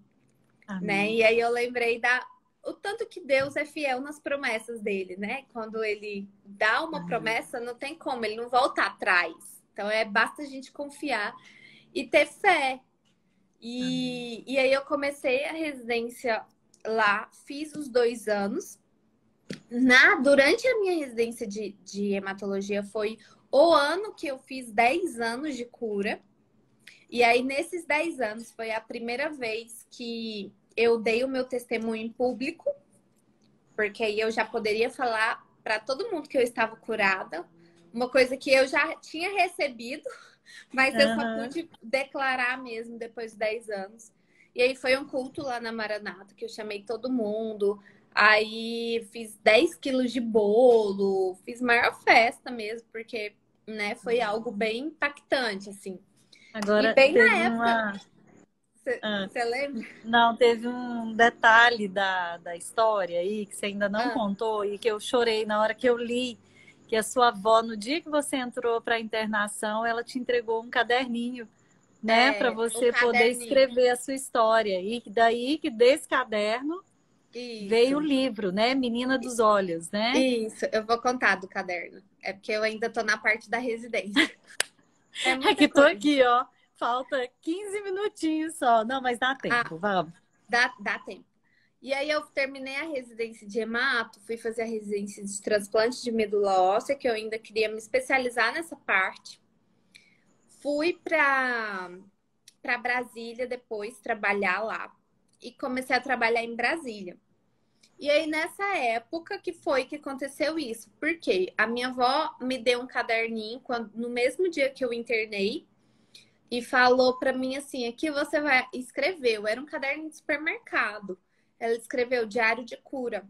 né? E aí eu lembrei o tanto que Deus é fiel nas promessas dele, né? Quando ele dá uma promessa, não tem como, ele não volta atrás. Então, basta a gente confiar e ter fé. E aí eu comecei a residência lá, fiz os 2 anos. Durante a minha residência de hematologia, foi o ano que eu fiz 10 anos de cura. E aí, nesses 10 anos, foi a primeira vez que eu dei o meu testemunho em público, porque aí eu já poderia falar para todo mundo que eu estava curada, uma coisa que eu já tinha recebido, mas eu só pude declarar mesmo depois de 10 anos. E aí foi um culto lá na Maranata, que eu chamei todo mundo, aí fiz 10 quilos de bolo, fiz maior festa mesmo, porque, né, foi algo bem impactante, assim. Agora, e bem teve na época... Você lembra? Não, teve um detalhe da história aí que você ainda não contou e que eu chorei na hora que eu li que a sua avó, no dia que você entrou para a internação, ela te entregou um caderninho, né, para você poder escrever a sua história. E daí que desse caderno veio o livro, né, Menina dos Olhos, né? Isso, eu vou contar do caderno. É porque eu ainda tô na parte da residência. É que tô aqui, ó. Falta 15 minutinhos só. Não, mas dá tempo, vamos. Dá tempo. E aí eu terminei a residência de hemato, fui fazer a residência de transplante de medula óssea, que eu ainda queria me especializar nessa parte. Fui para Brasília depois trabalhar lá e comecei a trabalhar em Brasília. E aí, nessa época que foi que aconteceu isso. Porque a minha avó me deu um caderninho no mesmo dia que eu internei e falou para mim assim, aqui você vai escrever. Era um caderno de supermercado. Ela escreveu Diário de Cura.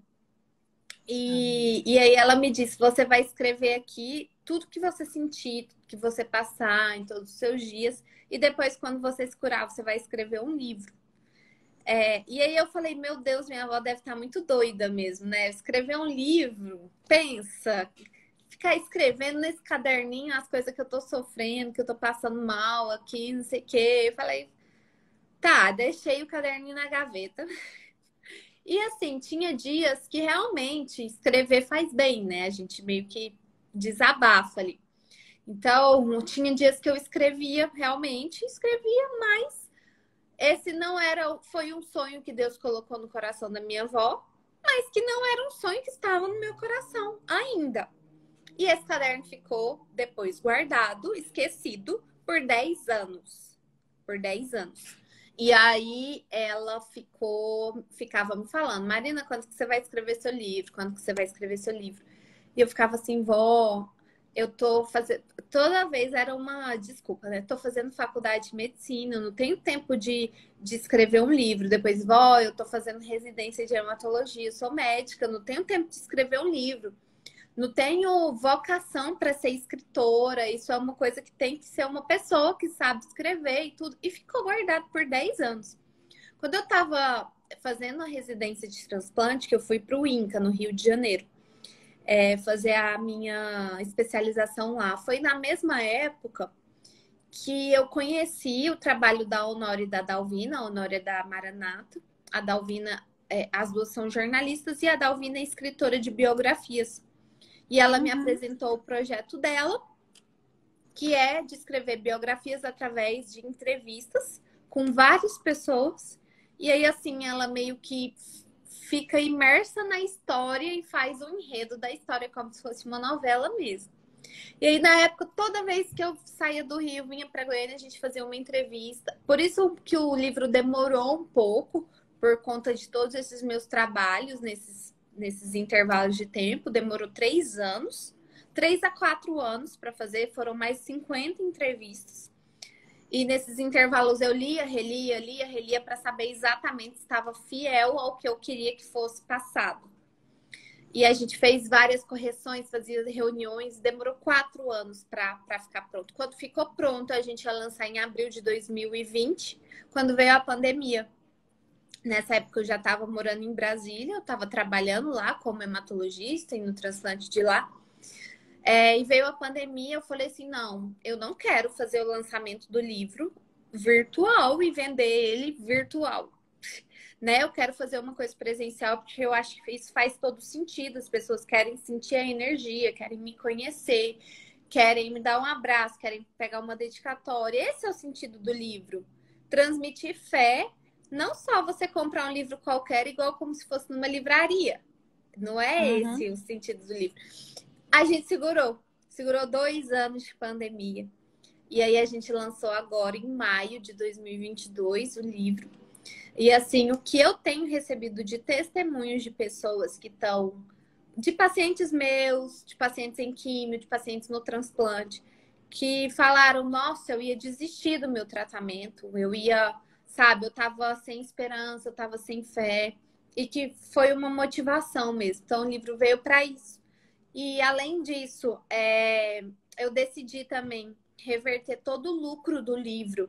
E aí ela me disse, você vai escrever aqui tudo que você sentir, tudo que você passar em todos os seus dias. E depois, quando você se curar, você vai escrever um livro. E aí eu falei, meu Deus, minha avó deve estar muito doida mesmo, né? Escrever um livro, pensa, ficar escrevendo nesse caderninho as coisas que eu tô sofrendo, que eu tô passando mal aqui, não sei o quê. Eu falei, tá, deixei o caderninho na gaveta. E assim, tinha dias que realmente escrever faz bem, né? A gente meio que desabafa ali. Então, tinha dias que eu escrevia realmente, escrevia, mas esse não era, foi um sonho que Deus colocou no coração da minha avó, mas que não era um sonho que estava no meu coração ainda. E esse caderno ficou depois guardado, esquecido, por 10 anos. Por 10 anos. E aí ela ficava me falando, Marina, quando que você vai escrever seu livro? Quando que você vai escrever seu livro? E eu ficava assim, vó, eu tô fazendo. Toda vez era uma desculpa, né? Tô fazendo faculdade de medicina, eu não tenho tempo de escrever um livro. Depois, vó, eu tô fazendo residência de hematologia, eu sou médica, eu não tenho tempo de escrever um livro. Não tenho vocação para ser escritora. Isso é uma coisa que tem que ser uma pessoa que sabe escrever e tudo. E ficou guardado por 10 anos. Quando eu estava fazendo a residência de transplante, que eu fui para o INCA, no Rio de Janeiro, fazer a minha especialização lá. Foi na mesma época que eu conheci o trabalho da Honória e da Dalvina. A Honória é da Maranata. A Dalvina, as duas são jornalistas, e a Dalvina é escritora de biografias. E ela me apresentou o projeto dela, que é de escrever biografias através de entrevistas com várias pessoas. E aí, assim, ela meio que fica imersa na história e faz o enredo da história como se fosse uma novela mesmo. E aí, na época, toda vez que eu saía do Rio, vinha para Goiânia, a gente fazia uma entrevista. Por isso que o livro demorou um pouco, por conta de todos esses meus trabalhos nesses intervalos de tempo. Demorou 3 anos, 3 a 4 anos para fazer. Foram mais 50 entrevistas. E nesses intervalos eu lia para saber exatamente se estava fiel ao que eu queria que fosse passado. E a gente fez várias correções, fazia reuniões, demorou 4 anos para ficar pronto. Quando ficou pronto, a gente ia lançar em abril de 2020, quando veio a pandemia. Nessa época eu já estava morando em Brasília, eu estava trabalhando lá como hematologista e no transplante de lá. E veio a pandemia, eu falei assim, não, eu não quero fazer o lançamento do livro virtual e vender ele virtual. Né? Eu quero fazer uma coisa presencial porque eu acho que isso faz todo sentido. As pessoas querem sentir a energia, querem me conhecer, querem me dar um abraço, querem pegar uma dedicatória. Esse é o sentido do livro. Transmitir fé, não só você comprar um livro qualquer igual como se fosse numa livraria. Não é esse o sentido do livro. A gente segurou 2 anos de pandemia. E aí a gente lançou agora, em maio de 2022, o livro. E assim, o que eu tenho recebido de testemunhos de pessoas que estão, de pacientes meus, de pacientes em químio, de pacientes no transplante, que falaram, nossa, eu ia desistir do meu tratamento, eu ia, sabe, eu tava sem esperança, eu tava sem fé, e que foi uma motivação mesmo. Então, o livro veio para isso. E além disso, eu decidi também reverter todo o lucro do livro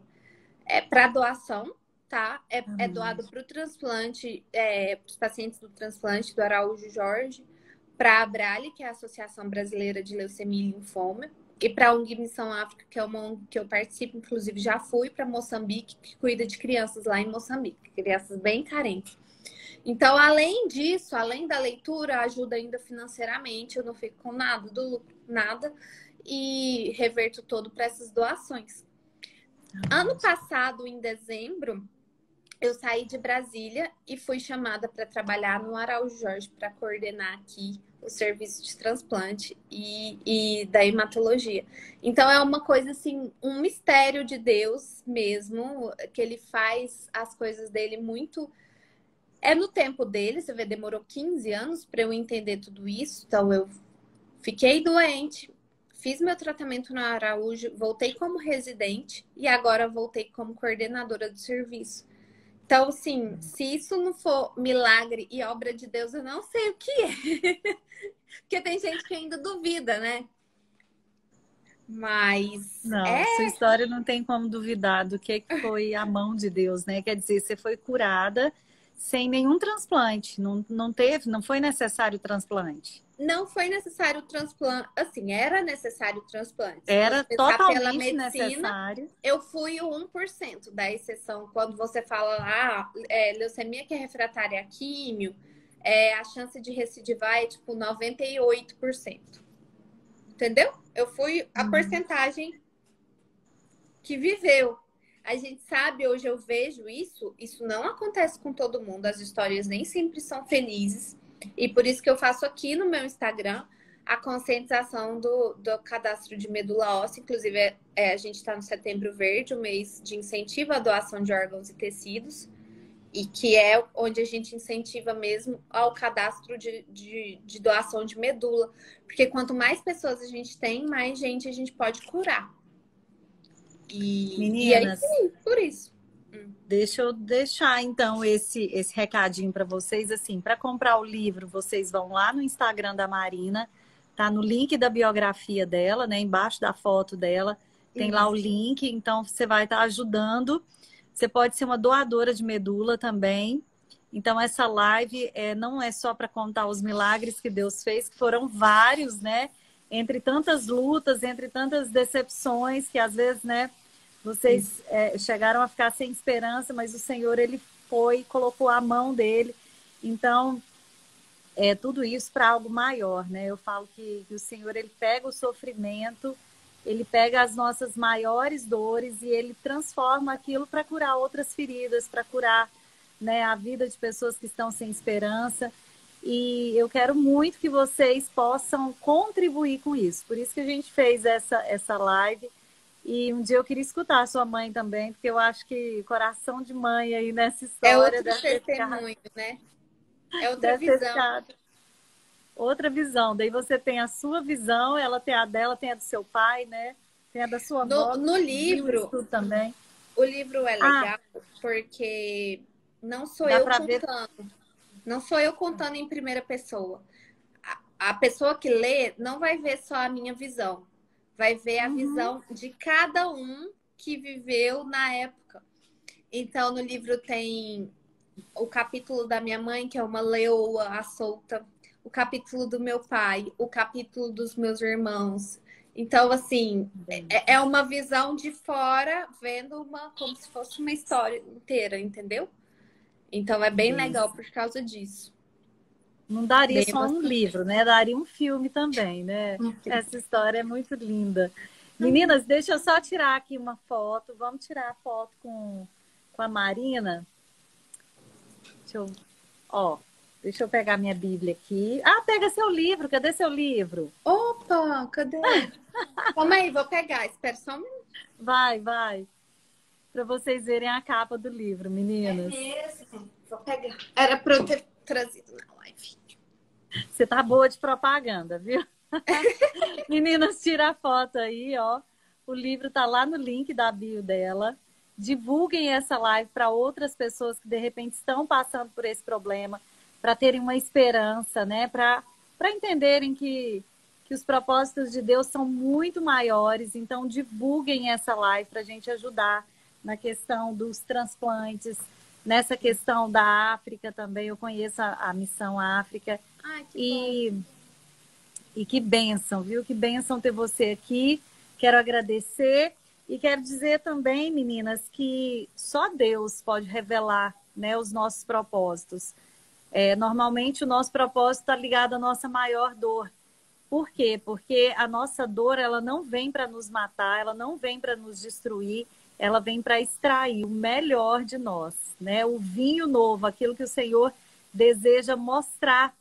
para doação, tá? É doado para o transplante, para os pacientes do transplante do Araújo Jorge, para a Abrale, que é a Associação Brasileira de Leucemia e Linfoma, e para a ONG Missão África, que é uma ONG que eu participo, inclusive já fui para Moçambique, que cuida de crianças lá em Moçambique, crianças bem carentes. Então, além disso, além da leitura, ajuda ainda financeiramente, eu não fico com nada do lucro, nada, e reverto todo para essas doações. Ano passado, em dezembro, eu saí de Brasília e fui chamada para trabalhar no Araújo Jorge para coordenar aqui o serviço de transplante e da hematologia. Então é uma coisa assim, um mistério de Deus mesmo, que ele faz as coisas dele muito. É no tempo dele, você vê, demorou 15 anos para eu entender tudo isso. Então eu fiquei doente, fiz meu tratamento no Araújo, voltei como residente e agora voltei como coordenadora do serviço. Então, assim, se isso não for milagre e obra de Deus, eu não sei o que é. Porque tem gente que ainda duvida, né? Mas Não, sua história não tem como duvidar do que foi a mão de Deus, né? Quer dizer, você foi curada sem nenhum transplante, não teve, não foi necessário transplante. não foi necessário o transplante. Assim, era necessário o transplante. Se Era você pensar pela totalmente medicina, necessário. eu fui o 1% da exceção. Quando você fala, leucemia que é refratária a químio, a chance de recidivar é tipo 98%. Entendeu? Eu fui a porcentagem que viveu. A gente sabe, hoje eu vejo isso não acontece com todo mundo, as histórias nem sempre são felizes. E por isso que eu faço aqui no meu Instagram a conscientização do cadastro de medula óssea. Inclusive, a gente está no Setembro Verde, o mês de incentivo à doação de órgãos e tecidos, e que é onde a gente incentiva mesmo ao cadastro de doação de medula. Porque quanto mais pessoas a gente tem, mais gente a gente pode curar. E aí Meninas, sim, por isso. deixa eu deixar então esse recadinho para vocês assim, para comprar o livro, vocês vão lá no Instagram da Marina, tá no link da biografia dela, né, embaixo da foto dela, tem lá o link, então você vai estar ajudando. Você pode ser uma doadora de medula também. Então essa live não é só para contar os milagres que Deus fez, que foram vários, né? Entre tantas lutas, entre tantas decepções que às vezes, né, vocês chegaram a ficar sem esperança, mas o Senhor, ele foi, colocou a mão dele. Então, tudo isso para algo maior, né? Eu falo que o Senhor, ele pega o sofrimento, ele pega as nossas maiores dores e ele transforma aquilo para curar outras feridas, para curar, né, a vida de pessoas que estão sem esperança. E eu quero muito que vocês possam contribuir com isso. Por isso que a gente fez essa live. E um dia eu queria escutar a sua mãe também, porque eu acho que coração de mãe aí nessa É história outro testemunho, né? É outra deve ter visão. ficado outra visão. Daí você tem a sua visão, ela tem a dela, tem a do seu pai, né? Tem a da sua avó, No que viu isso livro, tudo também. o livro é Ah, legal porque não sou dá eu para ver. contando. Não sou eu contando em primeira pessoa. A pessoa que lê não vai ver só a minha visão. Vai ver a Uhum. visão de cada um que viveu na época. Então, no livro tem o capítulo da minha mãe, que é uma leoa à solta, o capítulo do meu pai, o capítulo dos meus irmãos. Então, assim, é uma visão de fora, vendo como se fosse uma história inteira, entendeu? Então, é bem legal por causa disso. Não daria Bem só um emocionante. livro, né? Daria um filme também, né? Essa história é muito linda. Meninas, deixa eu só tirar aqui uma foto. Vamos tirar a foto com a Marina. Deixa eu, ó, deixa eu pegar minha Bíblia aqui. Ah, pega seu livro. Cadê seu livro? Opa, cadê? Calma aí, vou pegar. Espera só um minuto. Vai, vai. Para vocês verem a capa do livro, É meninas. mesmo. Vou pegar. Era para eu ter trazido na live. Você tá boa de propaganda, viu? Meninas, tira a foto aí, ó. O livro tá lá no link da bio dela. Divulguem essa live para outras pessoas que de repente estão passando por esse problema, para terem uma esperança, né? Para entenderem que os propósitos de Deus são muito maiores. Então, divulguem essa live para a gente ajudar na questão dos transplantes, nessa questão da África também. Eu conheço a Missão África. Ai, que bom. E que bênção, viu? Que bênção ter você aqui. Quero agradecer e quero dizer também, meninas, que só Deus pode revelar, né, os nossos propósitos. Normalmente o nosso propósito está ligado à nossa maior dor. Por quê? Porque a nossa dor, ela não vem para nos matar, ela não vem para nos destruir, ela vem para extrair o melhor de nós, né? O vinho novo, aquilo que o Senhor deseja mostrar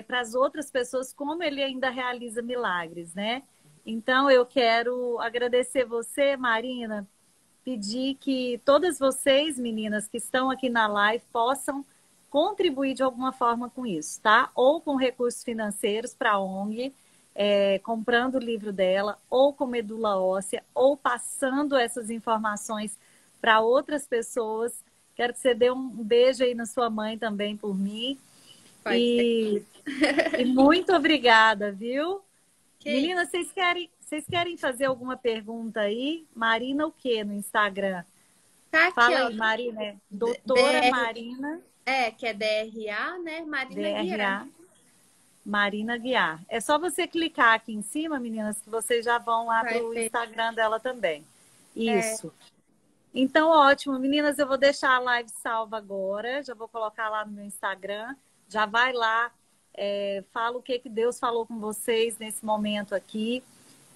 para as outras pessoas como ele ainda realiza milagres, né? Então eu quero agradecer você, Marina, pedir que todas vocês, meninas, que estão aqui na live, possam contribuir de alguma forma com isso, tá? Ou com recursos financeiros para a ONG, comprando o livro dela, ou com medula óssea, ou passando essas informações para outras pessoas Quero que você dê um beijo aí na sua mãe também por mim. Pode E, e muito obrigada, viu? Que Meninas, vocês querem fazer alguma pergunta aí? Marina o quê no Instagram? tá aqui, Fala ó. aí, Marina. Doutora DR, Marina, que é DRA, né? Marina Guiar. DRA, Marina Guiar. É só você clicar aqui em cima, meninas, que vocês já vão lá Vai para o ver. Instagram dela também. É, Isso. Então, ótimo. Meninas, eu vou deixar a live salva agora. Já vou colocar lá no meu Instagram. Já vai lá, fala o que Deus falou com vocês nesse momento aqui.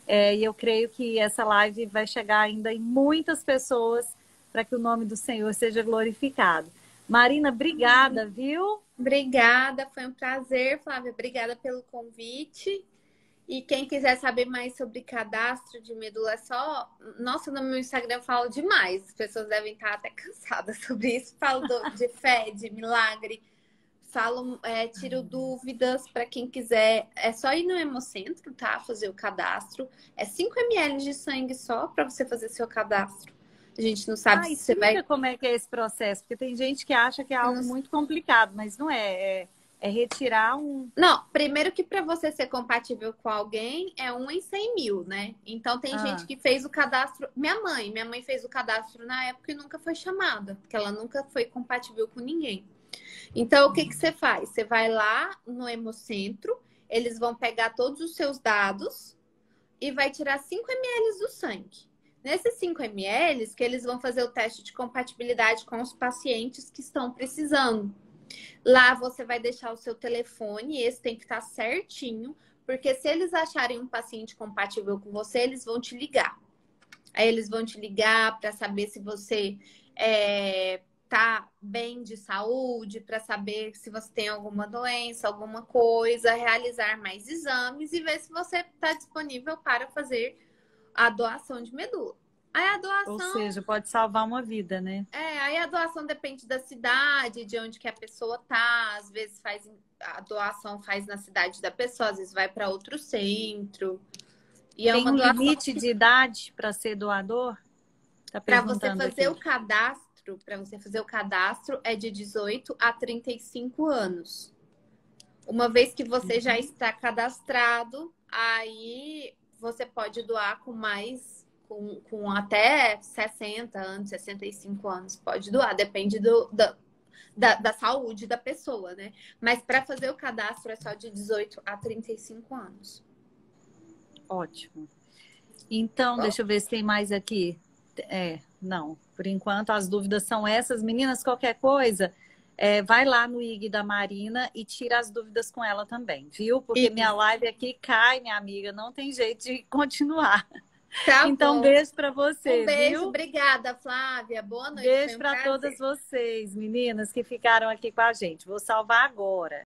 E eu creio que essa live vai chegar ainda em muitas pessoas para que o nome do Senhor seja glorificado. Marina, obrigada, viu? obrigada, foi um prazer, Flávia. Obrigada pelo convite. E quem quiser saber mais sobre cadastro de medula, é só. Nossa, no meu Instagram eu falo demais. As pessoas devem estar até cansadas sobre isso. Falo de fé, de milagre. Falo, tiro dúvidas para quem quiser. É só ir no Hemocentro, tá? Fazer o cadastro. É 5 ml de sangue só para você fazer seu cadastro. A gente não sabe se você Explica vai. como é que é esse processo, porque tem gente que acha que é algo muito complicado, mas não é. É retirar um. Não, primeiro que para você ser compatível com alguém é 1 em 100 mil, né? Então tem gente que fez o cadastro. Minha mãe fez o cadastro na época e nunca foi chamada, porque ela nunca foi compatível com ninguém. Então o que você faz? Você vai lá no Hemocentro, eles vão pegar todos os seus dados e vai tirar 5 ml do sangue. Nesses 5 ml que eles vão fazer o teste de compatibilidade com os pacientes que estão precisando. Lá você vai deixar o seu telefone, esse tem que estar certinho, porque se eles acharem um paciente compatível com você, eles vão te ligar. Aí eles vão te ligar para saber se você tá bem de saúde, para saber se você tem alguma doença, alguma coisa, realizar mais exames e ver se você está disponível para fazer a doação de medula. Aí a doação... Ou seja, pode salvar uma vida, né? Aí a doação depende da cidade, de onde que a pessoa tá. Às vezes a doação faz na cidade da pessoa, às vezes vai para outro centro. E é Tem uma um doação limite de idade para ser doador? Tá para você perguntando fazer aqui. o cadastro é de 18 a 35 anos. Uma vez que você já está cadastrado, aí você pode doar com mais com até 60 anos, 65 anos, pode doar, depende da saúde da pessoa, né? Mas para fazer o cadastro é só de 18 a 35 anos. Ótimo. Então, Bom, deixa eu ver se tem mais aqui. Não, por enquanto as dúvidas são essas. Meninas, qualquer coisa, vai lá no IG da Marina e tira as dúvidas com ela também, viu? Porque minha live aqui cai, minha amiga, não tem jeito de continuar. tá Então, bom. beijo para você, Um beijo, viu? obrigada, Flávia. Boa noite. Beijo para todas vocês, meninas, que ficaram aqui com a gente. Vou salvar agora.